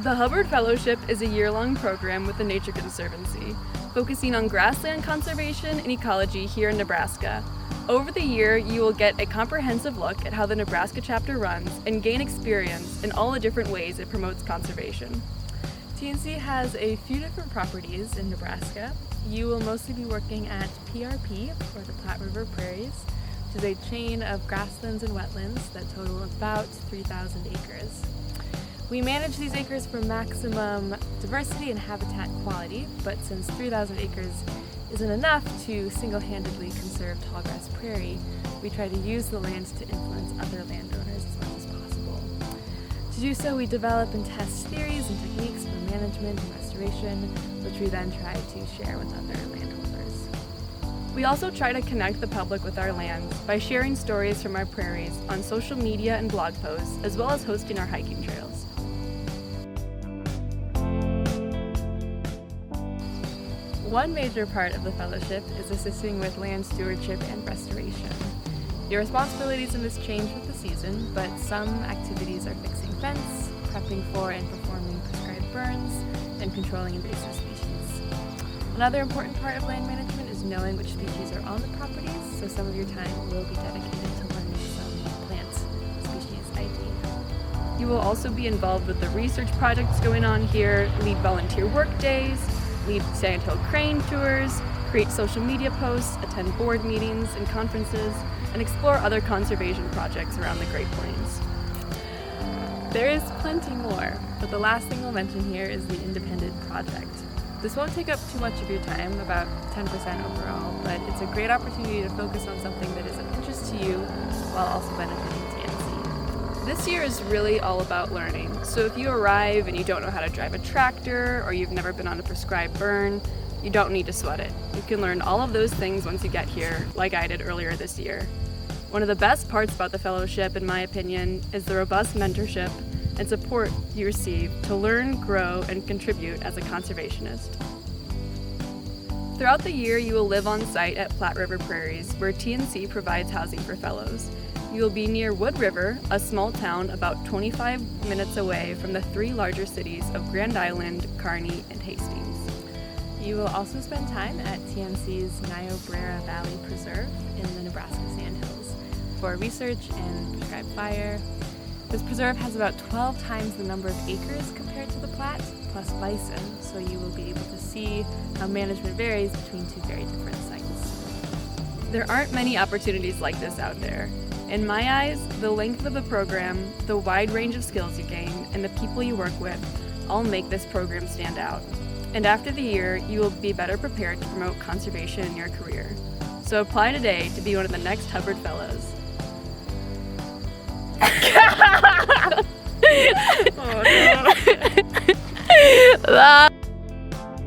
The Hubbard Fellowship is a year-long program with the Nature Conservancy, focusing on grassland conservation and ecology here in Nebraska. Over the year, you will get a comprehensive look at how the Nebraska chapter runs and gain experience in all the different ways it promotes conservation. TNC has a few different properties in Nebraska. You will mostly be working at PRP, or the Platte River Prairies, which is a chain of grasslands and wetlands that total about 3,000 acres. We manage these acres for maximum diversity and habitat quality, but since 3,000 acres isn't enough to single-handedly conserve tallgrass prairie, we try to use the land to influence other landowners as much as possible. To do so, we develop and test theories and techniques for management and restoration, which we then try to share with other landowners. We also try to connect the public with our lands by sharing stories from our prairies on social media and blog posts, as well as hosting our hiking trails. One major part of the fellowship is assisting with land stewardship and restoration. Your responsibilities in this change with the season, but some activities are fixing fence, prepping for and performing prescribed burns, and controlling invasive species. Another important part of land management is knowing which species are on the properties, so some of your time will be dedicated to learning some plant species ID. You will also be involved with the research projects going on here, lead volunteer work days, lead sand-hill crane tours, create social media posts, attend board meetings and conferences, and explore other conservation projects around the Great Plains. There is plenty more, but the last thing we'll mention here is the independent project. This won't take up too much of your time, about 10% overall, but it's a great opportunity to focus on something that is of interest to you while also benefiting TNC. This year is really all about learning, so if you arrive and you don't know how to drive a tractor or you've never been on a prescribed burn, you don't need to sweat it. You can learn all of those things once you get here, like I did earlier this year. One of the best parts about the fellowship, in my opinion, is the robust mentorship and support you receive to learn, grow, and contribute as a conservationist. Throughout the year, you will live on site at Platte River Prairies, where TNC provides housing for fellows. You will be near Wood River, a small town about 25 minutes away from the three larger cities of Grand Island, Kearney, and Hastings. You will also spend time at TNC's Niobrara Valley Preserve in the Nebraska Sandhills for research and prescribed fire. This preserve has about 12 times the number of acres compared to the Platte, plus bison, so you will be able to see how management varies between two very different sites. There aren't many opportunities like this out there. In my eyes, the length of the program, the wide range of skills you gain, and the people you work with all make this program stand out. And after the year, you will be better prepared to promote conservation in your career. So apply today to be one of the next Hubbard Fellows. Oh, no.